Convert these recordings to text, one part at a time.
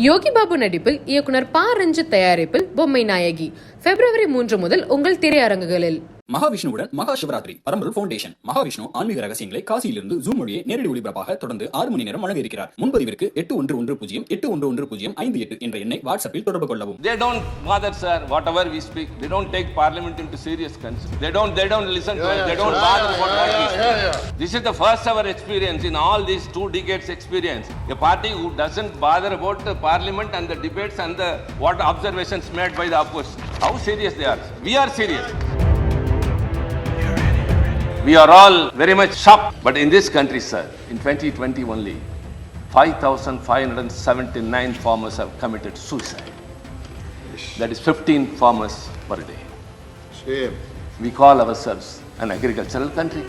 யோகி பாபு நடிப்பில் இயக்குனர் ப. ரஞ்சித் தயாரிப்பில் பொம்மை நாயகி February 3 முதல் உங்கள் திரையரங்குகளில். மகாவிஷ்ணுவுடன் மகா சிவராத்திரி பரம்பொருள் ஃபவுண்டேஷன். மகாவிஷ்ணு ஆன்மீக ரகசியங்களை காசியிலிருந்து ஜூம் மொழியை நேரடி ஒளிபரப்பாக தொடர்ந்து 6 மணி நேரம் வழங்க இருக்கிறார். முன்பதிவிற்கு 8110811058 என்ற எண்ணை வாட்ஸ்அப்பில் தொடர்பு கொள்ளவும். They don't bother, sir. Whatever we speak, they don't take parliament into serious concern. They don't listen to us. They don't bother about what we speak. This is the first ever experience in all these 2 decades experience. A party who doesn't bother about the parliament and the debates and the what observations made by the opposition. How serious they are? We are serious. We are all very much shocked. But in this country, sir, in 2020 only, 5,579 farmers have committed suicide. That is 15 farmers per day. Same. We call ourselves an agricultural country.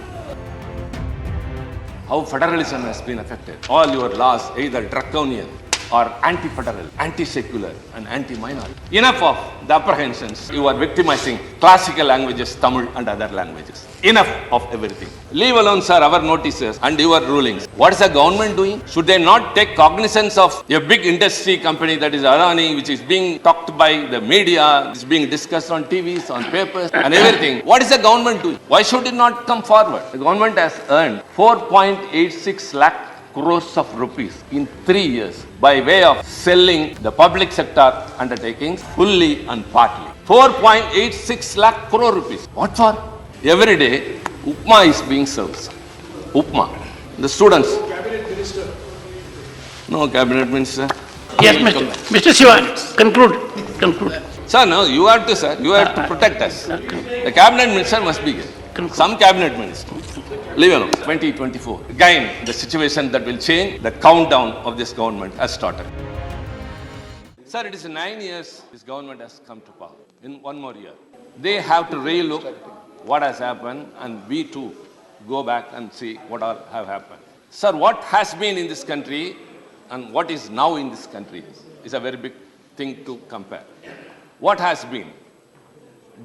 How federalism has been affected. All your laws, either draconian or anti-federal, anti-secular and anti-minority. Enough of the apprehensions. You are victimizing classical languages, Tamil and other languages. Enough of everything. Leave alone, sir, our notices and your rulings. What is the government doing? Should they not take cognizance of a big industry company that is Adani, which is being talked by the media, is being discussed on TVs, on papers and everything? What is the government doing? Why should it not come forward? The government has earned 4.86 lakh crores of rupees in 3 years by way of selling the public sector undertakings fully and partly. 4.86 lakh crore rupees. What for? Every day, Upma is being served. Upma. The students. Cabinet Minister. No cabinet minister. Yes, Mr. Siva, conclude. Sir, no, you have to, sir. You have to protect us. The cabinet minister must be here. Some cabinet minister. Leave alone. 2024. Again, the situation that will change, the countdown of this government has started. Sir, it is 9 years this government has come to power. In 1 more year. They have to relook what has happened and we too go back and see what all have happened. Sir, what has been in this country and what is now in this country is a very big thing to compare. What has been?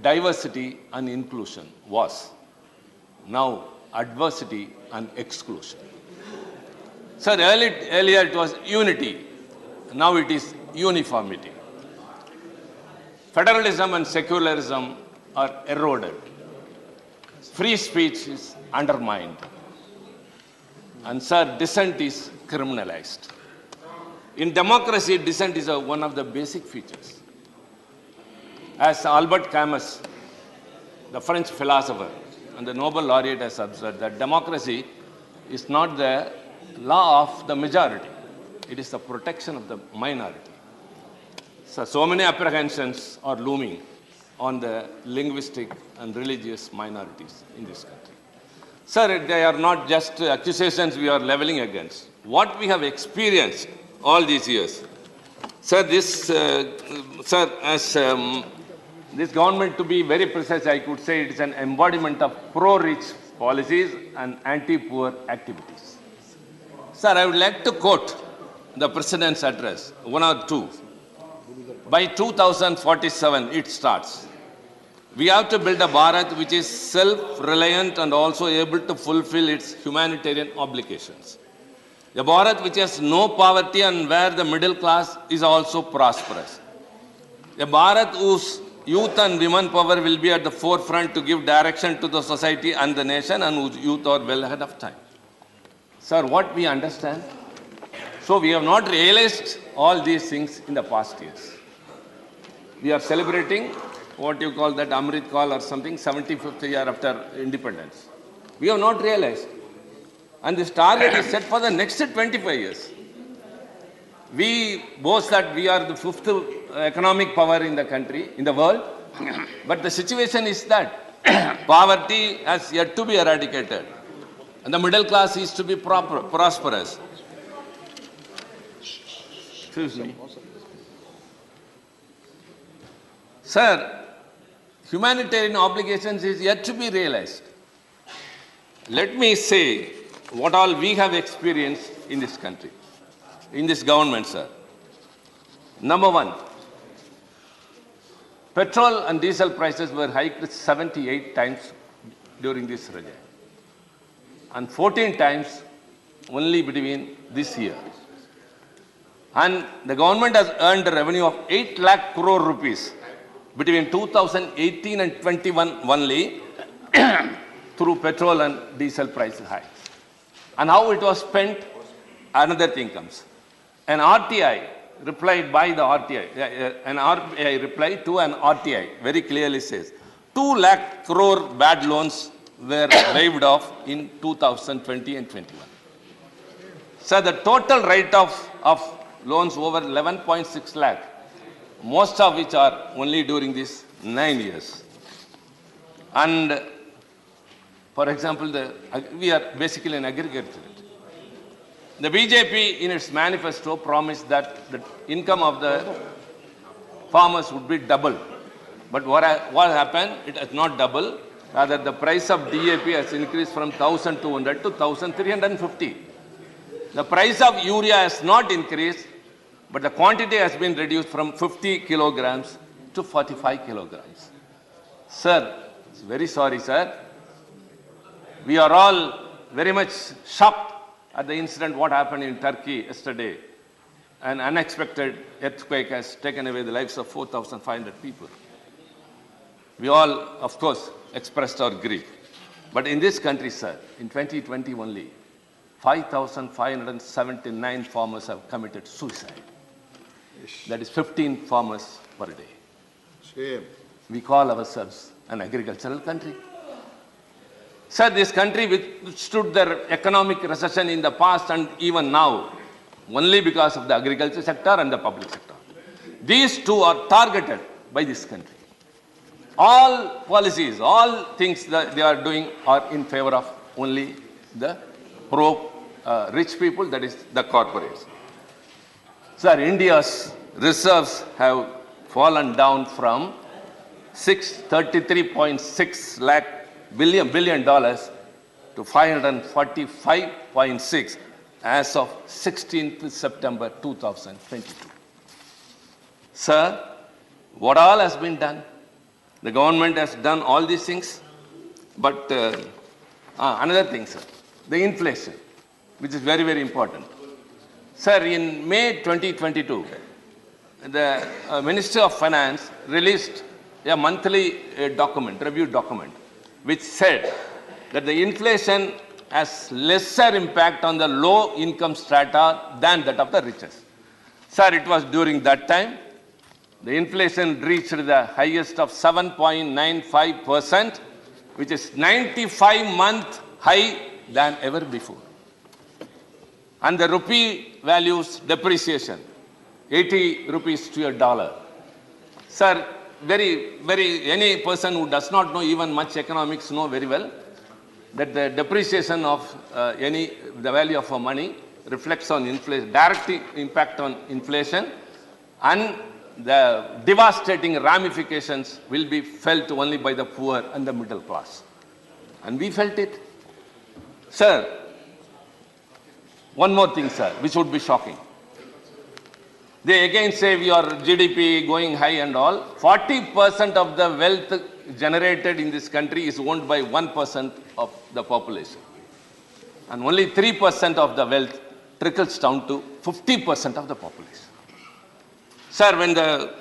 Diversity and inclusion was. Now, adversity and exclusion. Sir, earlier it was unity. Now it is uniformity. Federalism and secularism are eroded. Free speech is undermined. And sir, dissent is criminalized. In democracy, dissent is one of the basic features. As Albert Camus, the French philosopher and the Nobel laureate, has observed that democracy is not the law of the majority. It is the protection of the minority. So many apprehensions are looming on the linguistic and religious minorities in this country. Sir, they are not just accusations we are leveling against. What we have experienced all these years. Sir, this government, to be very precise, I could say it is an embodiment of pro-rich policies and anti-poor activities. Sir, I would like to quote the President's address, 1 or 2. By 2047, it starts. We have to build a Bharat which is self-reliant and also able to fulfill its humanitarian obligations. A Bharat which has no poverty and where the middle class is also prosperous. A Bharat whose youth and women power will be at the forefront to give direction to the society and the nation, and whose youth are well ahead of time. Sir, what we understand? So we have not realized all these things in the past years. We are celebrating what you call that Amrit Kaal or something, 75th year after independence. We have not realized. And this target is set for the next 25 years. We boast that we are the 5th economic power in the country, in the world. But the situation is that poverty has yet to be eradicated. And the middle class is to be prosperous. Excuse me. Sir, humanitarian obligations is yet to be realized. Let me say what all we have experienced in this country, in this government, sir. Number 1, petrol and diesel prices were hiked 78 times during this Rajya and 14 times only between this year. And the government has earned a revenue of 8 lakh crore rupees between 2018 and 21 only through petrol and diesel price hikes. And how it was spent, another thing comes. An RTI replied by the RTI, an RBI replied to an RTI very clearly says 2 lakh crore bad loans were waived off in 2020 and 21. So the total write-off of loans over 11.6 lakh, most of which are only during these 9 years. And for example, we are basically an agriculture. The BJP in its manifesto promised that the income of the farmers would be double. But what happened? It has not doubled. Rather, the price of DAP has increased from 1,200 to 1,350. The price of urea has not increased, but the quantity has been reduced from 50 kilograms to 45 kilograms. Sir, very sorry, sir. We are all very much shocked at the incident what happened in Turkey yesterday. An unexpected earthquake has taken away the lives of 4,500 people. We all, of course, expressed our grief. But in this country, sir, in 2020 only, 5,579 farmers have committed suicide. That is 15 farmers per day. Shame. We call ourselves an agricultural country. Sir, this country withstood the economic recession in the past and even now, only because of the agriculture sector and the public sector. These two are targeted by this country. All policies, all things that they are doing are in favor of only the rich people, that is the corporates. Sir, India's reserves have fallen down from $633.6 billion to $545.6 as of 16th September 2022. Sir, what all has been done? The government has done all these things, but another thing, sir, the inflation, which is very, very important. Sir, in May 2022, the Ministry of Finance released a monthly review document, which said that the inflation has lesser impact on the low income strata than that of the richest. Sir, it was during that time, the inflation reached the highest of 7.95%, which is 95-month high than ever before. And the rupee values depreciation, 80 rupees to a dollar. Sir, any person who does not know even much economics know very well that the depreciation of the value of money reflects on inflation, direct impact on inflation, and the devastating ramifications will be felt only by the poor and the middle class. And we felt it. Sir, one more thing, sir, which would be shocking. They again say your GDP going high and all. 40% of the wealth generated in this country is owned by 1% of the population. And only 3% of the wealth trickles down to 50% of the population. Sir, when the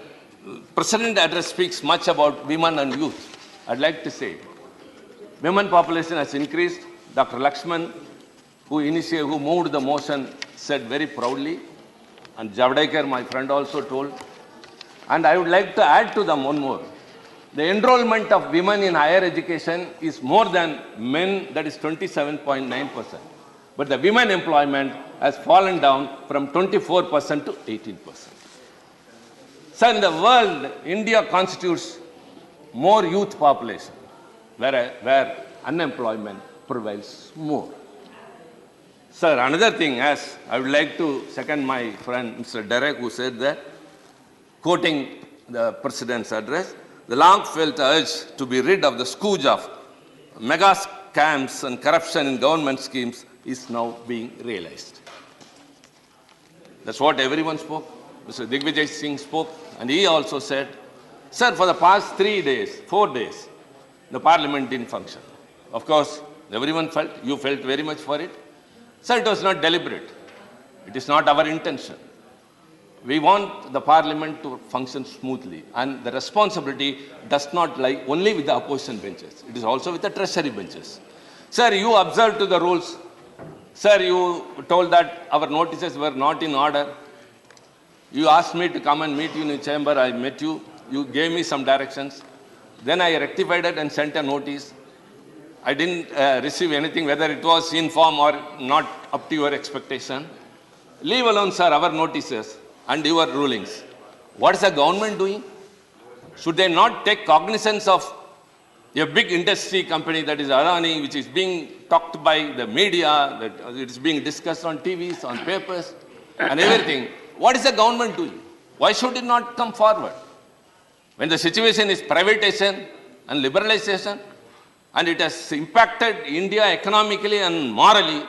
President address speaks much about women and youth, I'd like to say, women population has increased. Dr. Lakshman, who moved the motion, said very proudly, and Javadekar, my friend, also told. And I would like to add to them one more. The enrollment of women in higher education is more than men, that is 27.9%. But the women employment has fallen down from 24% to 18%. So in the world, India constitutes more youth population, where unemployment prevails more. Sir, another thing, as I would like to second my friend Mr. Derek, who said that, quoting the President's address, the long-felt urge to be rid of the scourge of mega scams and corruption in government schemes is now being realized. That's what everyone spoke. Mr. Digvijay Singh spoke, and he also said, sir, for the past 4 days, the parliament didn't function. Of course, everyone felt, you felt very much for it. Sir, it was not deliberate. It is not our intention. We want the parliament to function smoothly, and the responsibility does not lie only with the opposition benches. It is also with the treasury benches. Sir, you observed to the rules. Sir, you told that our notices were not in order. You asked me to come and meet you in the chamber. I met you. You gave me some directions. Then I rectified it and sent a notice. I didn't receive anything, whether it was in form or not up to your expectation. Leave alone, sir, our notices and your rulings. What is the government doing? Should they not take cognizance of a big industry company that is Adani, which is being talked by the media, that it is being discussed on TVs, on papers, and everything? What is the government doing? Why should it not come forward? When the situation is privatization and liberalization, and it has impacted India economically and morally,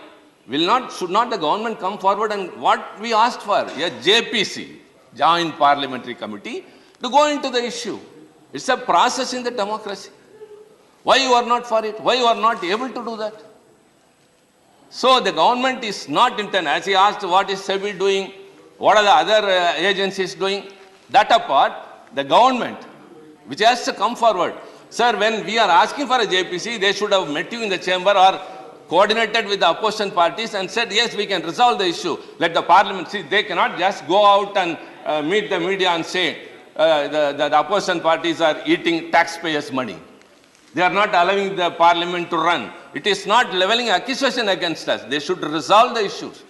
should not the government come forward and what we asked for, a JPC, Joint Parliamentary Committee, to go into the issue. It's a process in the democracy. Why you are not for it? Why you are not able to do that? So the government is not intent. As he asked, what is SEBI doing? What are the other agencies doing? That apart, the government, which has to come forward. Sir, when we are asking for a JPC, they should have met you in the chamber or coordinated with the opposition parties and said, yes, we can resolve the issue. Let the parliament see. They cannot just go out and meet the media and say the opposition parties are eating taxpayers' money. They are not allowing the parliament to run. It is not leveling accusation against us. They should resolve the issues.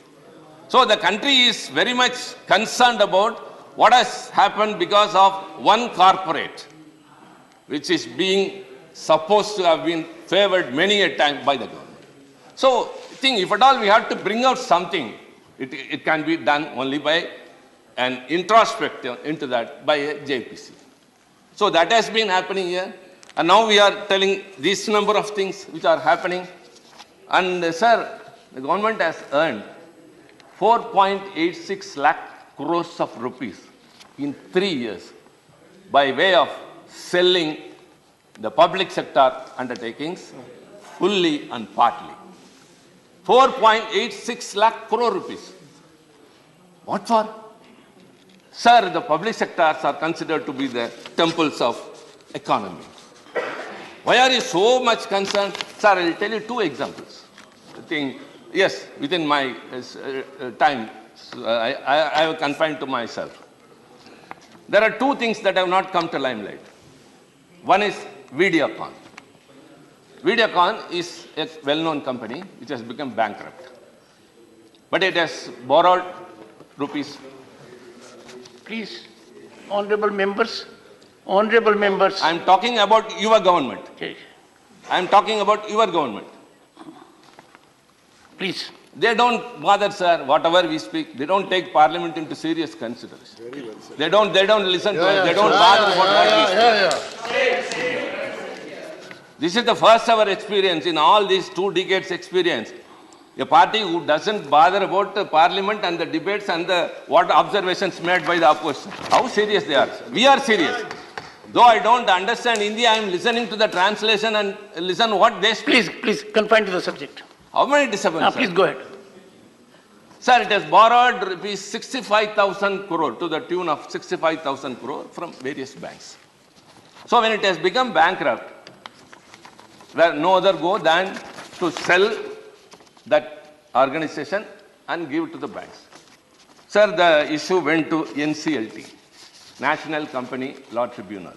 So the country is very much concerned about what has happened because of one corporate, which is being supposed to have been favored many a time by the government. So I think if at all we have to bring out something, it can be done only by an introspection into that by a JPC. So that has been happening here. And now we are telling this number of things which are happening. And sir, the government has earned 4.86 lakh crores of rupees in 3 years by way of selling the public sector undertakings fully and partly. 4.86 lakh crore rupees. What for? Sir, the public sectors are considered to be the temples of economy. Why are you so much concerned? Sir, I will tell you 2 examples. I think, yes, within my time, I have confined to myself. There are 2 things that have not come to limelight. One is Videocon. Videocon is a well-known company which has become bankrupt. But it has borrowed rupees. Please, honorable members, honorable members. I am talking about your government. Okay. I am talking about your government. Please. They don't bother, sir, whatever we speak. They don't take parliament into serious consideration. Very well said. They don't listen to us. They don't bother about what we speak. This is the first ever experience in all these 2 decades experience. A party who doesn't bother about the parliament and the debates and what observations made by the opposition. How serious they are. We are serious. Though I don't understand Hindi, I am listening to the translation and listen what they speak. Please, confine to the subject. How many disturbances? Please go ahead. Sir, it has borrowed rupees 65,000 crore to the tune of 65,000 crore from various banks. So when it has become bankrupt, where no other go than to sell that organization and give it to the banks. Sir, the issue went to NCLT, National Company Law Tribunal,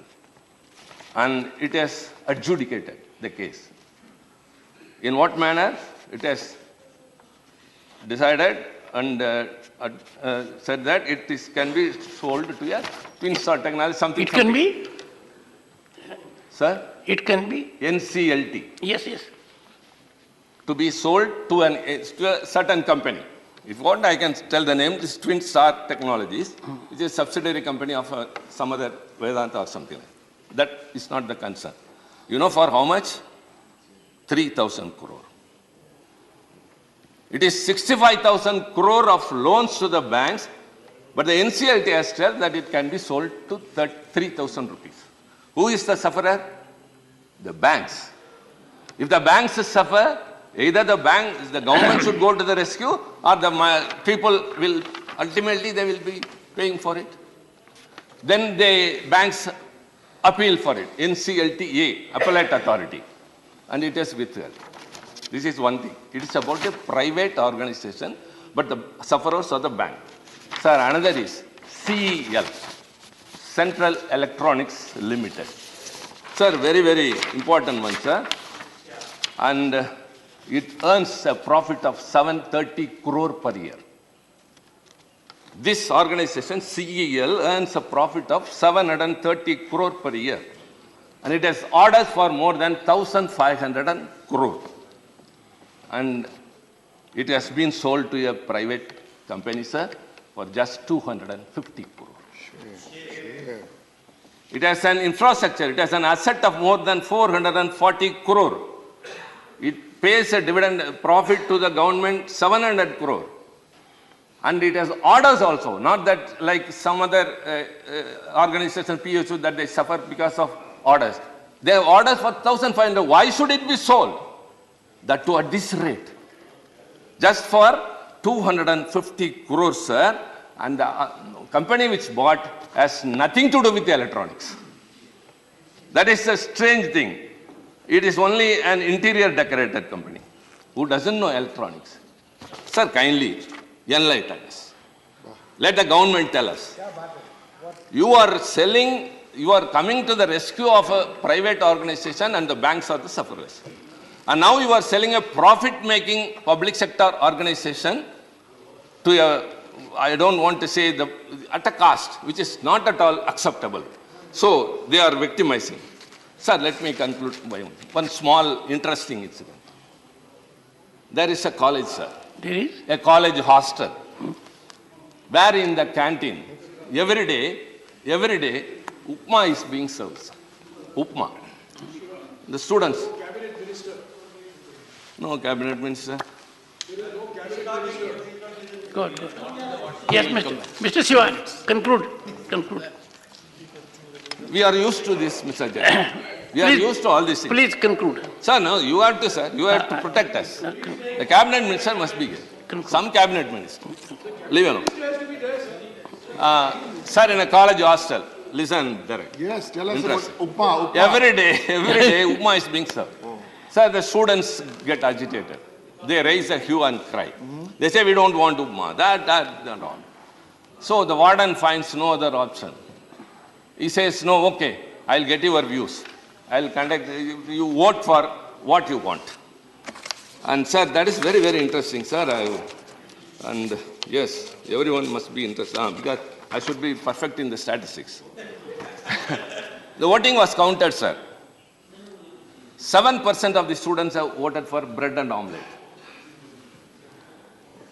and it has adjudicated the case. In what manner? It has decided and said that can be sold to a twin star technology, something. It can be? Sir? It can be? NCLT. Yes. To be sold to a certain company. If you want, I can tell the name. This Twin Star Technologies, which is a subsidiary company of some other Vedanta or something like that. That is not the concern. You know for how much? 3,000 crore. It is 65,000 crore of loans to the banks, but the NCLT has said that it can be sold to 3,000 rupees. Who is the sufferer? The banks. If the banks suffer, either the government should go to the rescue, or the people will, ultimately they will be paying for it. Then the banks appeal for it, NCLTA, Appellate Authority, and it is withheld. This is one thing. It is about a private organization, but the sufferers are the bank. Sir, another is CEL, Central Electronics Limited. Sir, very, very important one, sir. And it earns a profit of 730 crore per year. This organization, CEL, earns a profit of 730 crore per year. And it has orders for more than 1,500 crore. And it has been sold to a private company, sir, for just 250 crore. It has an infrastructure, it has an asset of more than 440 crore. It pays a dividend profit to the government 700 crore. And it has orders also, not that like some other organizations, PSU, that they suffer because of orders. They have orders for 1,500. Why should it be sold? That too at this rate. Just for 250 crores, sir. And the company which bought has nothing to do with the electronics. That is a strange thing. It is only an interior decorator company who doesn't know electronics. Sir, kindly enlighten us. Let the government tell us. You are selling, you are coming to the rescue of a private organization and the banks are the sufferers. And now you are selling a profit-making public sector organization to a, I don't want to say, at a cost, which is not at all acceptable. So they are victimizing. Sir, let me conclude by one small interesting incident. There is a college, sir. There is? A college hostel, where in the canteen, every day, upma is being served, sir. Upma. The students. Cabinet minister. No cabinet minister. Good, good. Yes, Mr. Siva, conclude. We are used to this, Mr. Jay. We are used to all these things. Please conclude. Sir, no, you have to, sir. You have to protect us. The cabinet minister must be here. Some cabinet minister. Leave alone. Sir, in a college hostel, listen, Derek. Yes, tell us Interesting. about Upma. Every day, upma is being served. Sir, the students get agitated. They raise a hue and cry. They say, we don't want upma. That, all. So the warden finds no other option. He says, no, okay, I'll get your views. I'll conduct, you vote for what you want. And sir, that is very, very interesting, sir. And yes, everyone must be interested, because I should be perfect in the statistics. The voting was counted, sir. 7% of the students have voted for bread and omelette.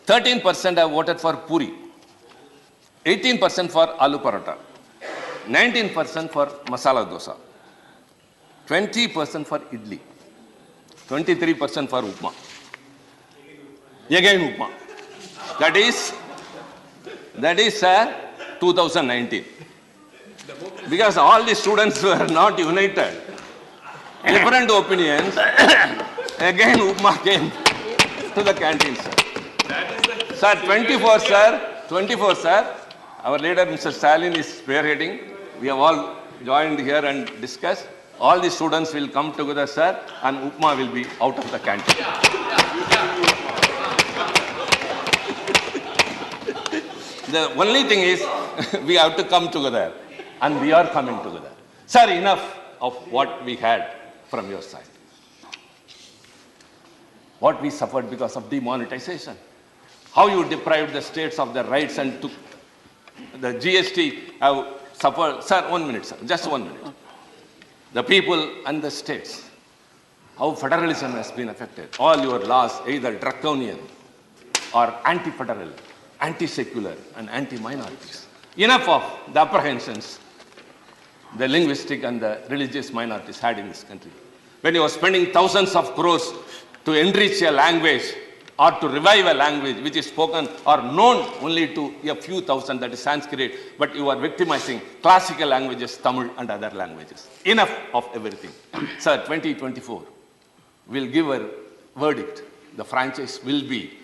13% have voted for puri. 18% for aloo paratha. 19% for masala dosa. 20% for idli. 23% for upma. Again upma. That is, sir, 2019. Because all the students were not united. Different opinions. Again upma came to the canteen, sir. Sir, 24, sir. Our leader, Mr. Stalin, is spearheading. We have all joined here and discussed. All the students will come together, sir, and upma will be out of the canteen. The only thing is, we have to come together, and we are coming together. Sir, enough of what we had from your side. What we suffered because of demonetization. How you deprived the states of their rights and took the GST have suffered. Sir, 1 minute, sir. Just 1 minute. The people and the states. How federalism has been affected. All your laws, either draconian or anti-federal, anti-secular, and anti-minorities. Enough of the apprehensions the linguistic and the religious minorities had in this country. When you are spending thousands of crores to enrich a language or to revive a language which is spoken or known only to a few thousand, that is Sanskrit, but you are victimizing classical languages, Tamil and other languages. Enough of everything. Sir, 2024 will give a verdict. The franchise will be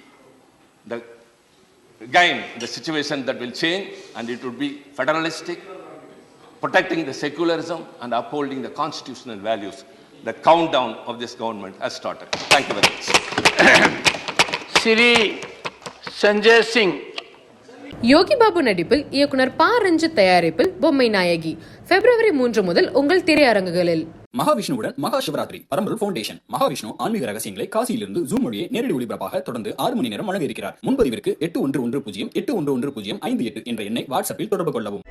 the again the situation that will change, and it would be federalistic, protecting the secularism and upholding the constitutional values. The countdown of this government has started. Thank you very much. Siri Sanjay Singh. Yogi Babu நடிப்பில் இயக்குனர் ப. ரஞ்சித் தயாரிப்பில் பொம்மை நாயகி February 3 முதல் உங்கள் திரையரங்குகளில். மகாவிஷ்ணுவுடன் மகா Shivaratri பரம்பல் foundation Mahavishnu ஆன்மீக ரகசியங்களை காசியிலிருந்து ஜூம் மொழியை நேரடி ஒளிபரப்பாக தொடர்ந்து 6 மணி நேரம் வழங்க இருக்கிறார். முன்பதிவிற்கு 8110 811058 என்ற எண்ணை வாட்ஸ்அப்பில் தொடர்பு கொள்ளவும்.